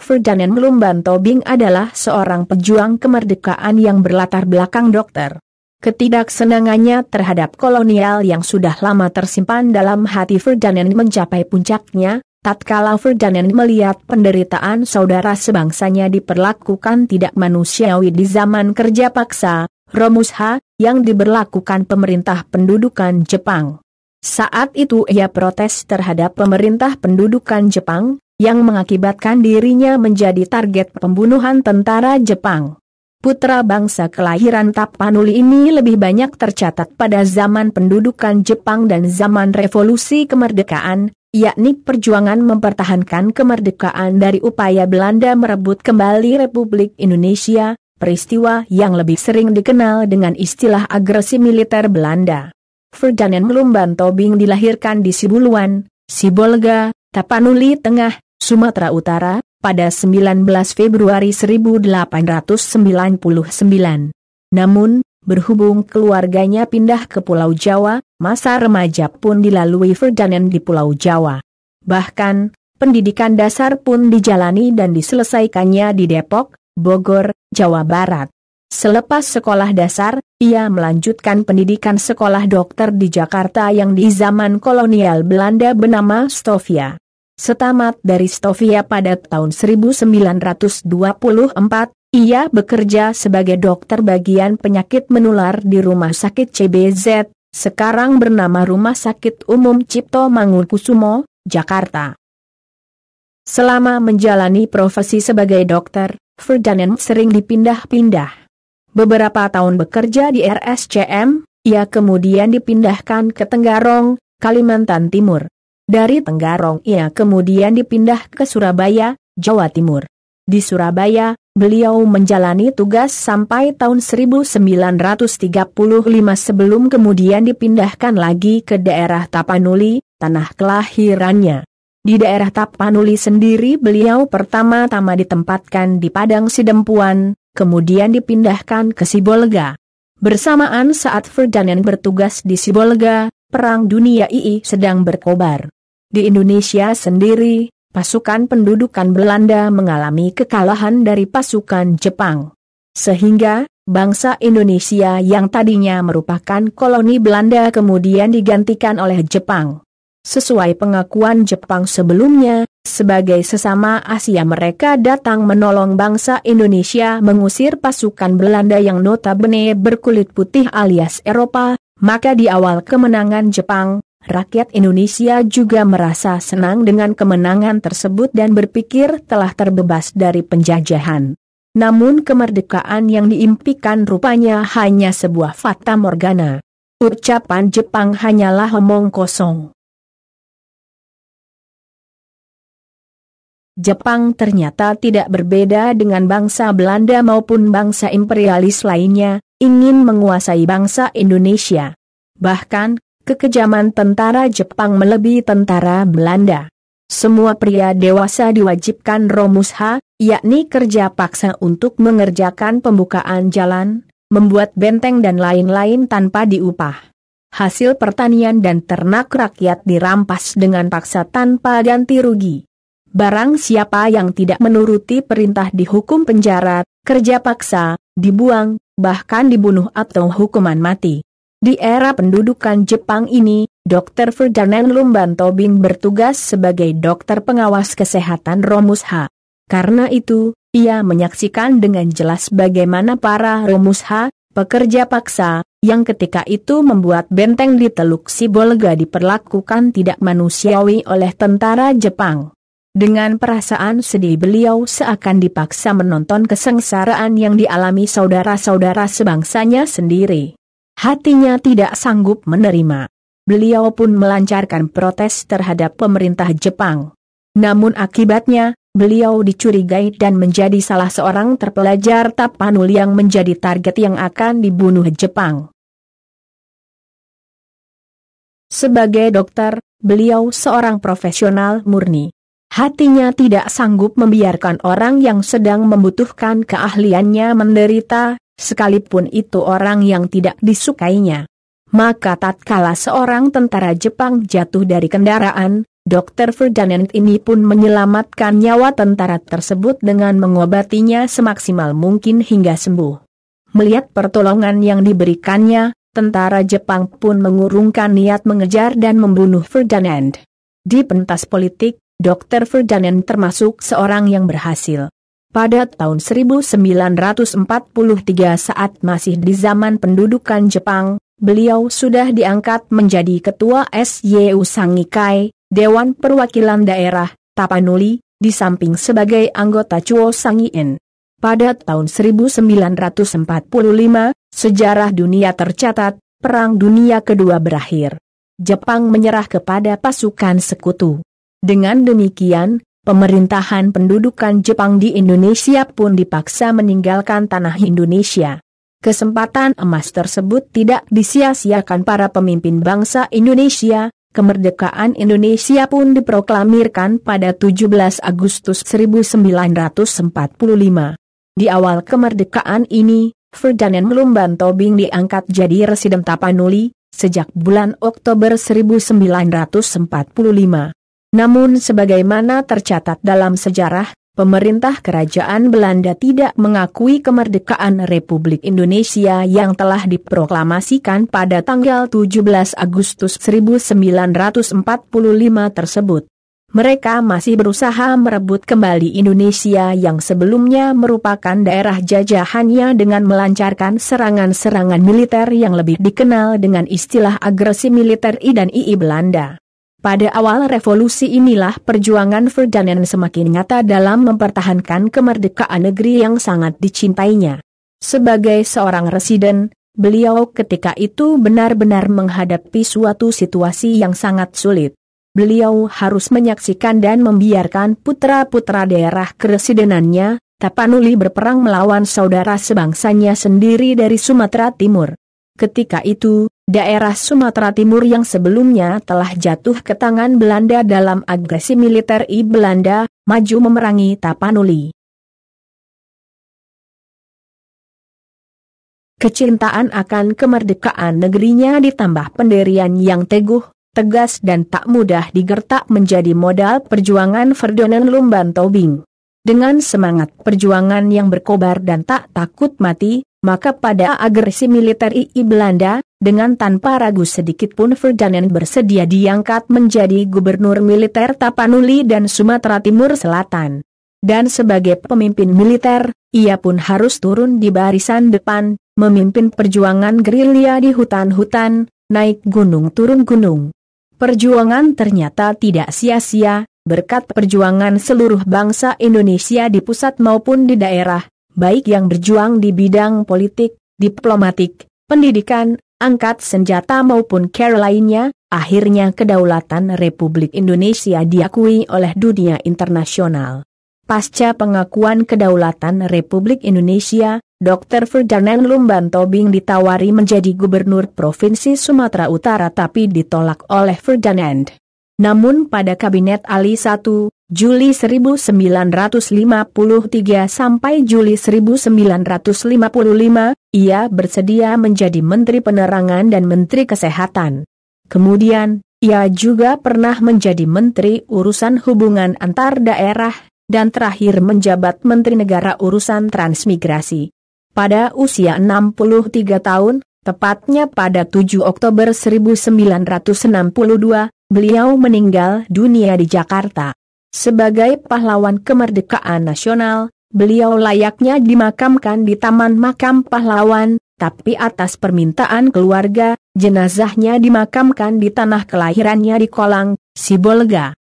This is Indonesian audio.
Ferdinand Lumban Tobing adalah seorang pejuang kemerdekaan yang berlatar belakang dokter. Ketidaksenangannya terhadap kolonial yang sudah lama tersimpan dalam hati Ferdinand mencapai puncaknya, tatkala Ferdinand melihat penderitaan saudara sebangsanya diperlakukan tidak manusiawi di zaman kerja paksa, Romusha, yang diberlakukan pemerintah pendudukan Jepang. Saat itu ia protes terhadap pemerintah pendudukan Jepang, yang mengakibatkan dirinya menjadi target pembunuhan tentara Jepang. Putra bangsa kelahiran Tapanuli ini lebih banyak tercatat pada zaman pendudukan Jepang dan zaman revolusi kemerdekaan, yakni perjuangan mempertahankan kemerdekaan dari upaya Belanda merebut kembali Republik Indonesia, peristiwa yang lebih sering dikenal dengan istilah agresi militer Belanda. Ferdinand Lumban Tobing dilahirkan di Sibuluan, Sibolga, Tapanuli Tengah, Sumatera Utara, pada 19 Februari 1899. Namun, berhubung keluarganya pindah ke Pulau Jawa, masa remaja pun dilalui Ferdinand di Pulau Jawa. Bahkan, pendidikan dasar pun dijalani dan diselesaikannya di Depok, Bogor, Jawa Barat. Selepas sekolah dasar, ia melanjutkan pendidikan sekolah dokter di Jakarta yang di zaman kolonial Belanda bernama Stovia. Setamat dari Stovia pada tahun 1924, ia bekerja sebagai dokter bagian penyakit menular di Rumah Sakit CBZ, sekarang bernama Rumah Sakit Umum Cipto Mangunkusumo, Jakarta. Selama menjalani profesi sebagai dokter, Ferdinand sering dipindah-pindah. Beberapa tahun bekerja di RSCM, ia kemudian dipindahkan ke Tenggarong, Kalimantan Timur. Dari Tenggarong ia kemudian dipindah ke Surabaya, Jawa Timur. Di Surabaya, beliau menjalani tugas sampai tahun 1935 sebelum kemudian dipindahkan lagi ke daerah Tapanuli, tanah kelahirannya. Di daerah Tapanuli sendiri beliau pertama-tama ditempatkan di Padang Sidempuan, kemudian dipindahkan ke Sibolga. Bersamaan saat Ferdinand bertugas di Sibolga, Perang Dunia II sedang berkobar. Di Indonesia sendiri, pasukan pendudukan Belanda mengalami kekalahan dari pasukan Jepang. Sehingga, bangsa Indonesia yang tadinya merupakan koloni Belanda kemudian digantikan oleh Jepang. Sesuai pengakuan Jepang sebelumnya, sebagai sesama Asia mereka datang menolong bangsa Indonesia mengusir pasukan Belanda yang notabene berkulit putih alias Eropa, maka di awal kemenangan Jepang, rakyat Indonesia juga merasa senang dengan kemenangan tersebut dan berpikir telah terbebas dari penjajahan. Namun kemerdekaan yang diimpikan rupanya hanya sebuah fata morgana. Ucapan Jepang hanyalah omong kosong. Jepang ternyata tidak berbeda dengan bangsa Belanda maupun bangsa imperialis lainnya, ingin menguasai bangsa Indonesia. Bahkan, kekejaman tentara Jepang melebihi tentara Belanda. Semua pria dewasa diwajibkan Romusha, yakni kerja paksa untuk mengerjakan pembukaan jalan, membuat benteng dan lain-lain tanpa diupah. Hasil pertanian dan ternak rakyat dirampas dengan paksa tanpa ganti rugi. Barang siapa yang tidak menuruti perintah dihukum penjara, kerja paksa, dibuang, bahkan dibunuh atau hukuman mati. Di era pendudukan Jepang ini, Dr. Ferdinand Lumban Tobing bertugas sebagai dokter pengawas kesehatan Romusha. Karena itu, ia menyaksikan dengan jelas bagaimana para Romusha, pekerja paksa, yang ketika itu membuat benteng di Teluk Sibolga diperlakukan tidak manusiawi oleh tentara Jepang. Dengan perasaan sedih beliau seakan dipaksa menonton kesengsaraan yang dialami saudara-saudara sebangsanya sendiri. Hatinya tidak sanggup menerima. Beliau pun melancarkan protes terhadap pemerintah Jepang. Namun akibatnya, beliau dicurigai dan menjadi salah seorang terpelajar Tapanuli yang menjadi target yang akan dibunuh Jepang. Sebagai dokter, beliau seorang profesional murni. Hatinya tidak sanggup membiarkan orang yang sedang membutuhkan keahliannya menderita, sekalipun itu orang yang tidak disukainya. Maka tatkala seorang tentara Jepang jatuh dari kendaraan, Dr. Ferdinand ini pun menyelamatkan nyawa tentara tersebut dengan mengobatinya semaksimal mungkin hingga sembuh. Melihat pertolongan yang diberikannya, tentara Jepang pun mengurungkan niat mengejar dan membunuh Ferdinand. Di pentas politik, Dr. Ferdinand termasuk seorang yang berhasil. Pada tahun 1943 saat masih di zaman pendudukan Jepang, beliau sudah diangkat menjadi ketua SYU Sangikai, Dewan Perwakilan Daerah, Tapanuli, di samping sebagai anggota Chuo Sangien. Pada tahun 1945, sejarah dunia tercatat, Perang Dunia Kedua berakhir. Jepang menyerah kepada pasukan sekutu. Dengan demikian, pemerintahan pendudukan Jepang di Indonesia pun dipaksa meninggalkan tanah Indonesia. Kesempatan emas tersebut tidak disia-siakan para pemimpin bangsa Indonesia. Kemerdekaan Indonesia pun diproklamirkan pada 17 Agustus 1945. Di awal kemerdekaan ini, Ferdinand Lumban Tobing diangkat jadi residen Tapanuli sejak bulan Oktober 1945. Namun sebagaimana tercatat dalam sejarah, pemerintah kerajaan Belanda tidak mengakui kemerdekaan Republik Indonesia yang telah diproklamasikan pada tanggal 17 Agustus 1945 tersebut. Mereka masih berusaha merebut kembali Indonesia yang sebelumnya merupakan daerah jajahannya dengan melancarkan serangan-serangan militer yang lebih dikenal dengan istilah agresi militer I dan II Belanda. Pada awal revolusi inilah perjuangan Ferdinand semakin nyata dalam mempertahankan kemerdekaan negeri yang sangat dicintainya. Sebagai seorang residen, beliau ketika itu benar-benar menghadapi suatu situasi yang sangat sulit. Beliau harus menyaksikan dan membiarkan putra-putra daerah keresidenannya, Tapanuli berperang melawan saudara sebangsanya sendiri dari Sumatera Timur. Ketika itu, daerah Sumatera Timur yang sebelumnya telah jatuh ke tangan Belanda dalam agresi militer I Belanda, maju memerangi Tapanuli. Kecintaan akan kemerdekaan negerinya ditambah pendirian yang teguh, tegas dan tak mudah digertak menjadi modal perjuangan Ferdinand Lumban Tobing. Dengan semangat perjuangan yang berkobar dan tak takut mati, maka pada agresi militer II Belanda, dengan tanpa ragu sedikit pun Ferdinand bersedia diangkat menjadi gubernur militer Tapanuli dan Sumatera Timur Selatan. Dan sebagai pemimpin militer, ia pun harus turun di barisan depan, memimpin perjuangan gerilya di hutan-hutan, naik gunung turun gunung. Perjuangan ternyata tidak sia-sia, berkat perjuangan seluruh bangsa Indonesia di pusat maupun di daerah, baik yang berjuang di bidang politik, diplomatik, pendidikan, angkat senjata maupun care lainnya, akhirnya kedaulatan Republik Indonesia diakui oleh dunia internasional. Pasca pengakuan kedaulatan Republik Indonesia, Dr. Ferdinand Lumban Tobing ditawari menjadi gubernur Provinsi Sumatera Utara tapi ditolak oleh Ferdinand. Namun pada Kabinet Ali I, Juli 1953 sampai Juli 1955, ia bersedia menjadi Menteri Penerangan dan Menteri Kesehatan. Kemudian, ia juga pernah menjadi Menteri Urusan Hubungan Antar Daerah, dan terakhir menjabat Menteri Negara Urusan Transmigrasi. Pada usia 63 tahun, tepatnya pada 7 Oktober 1962, beliau meninggal dunia di Jakarta. Sebagai pahlawan kemerdekaan nasional, beliau layaknya dimakamkan di Taman Makam Pahlawan, tapi atas permintaan keluarga, jenazahnya dimakamkan di tanah kelahirannya di Kolang, Sibolga.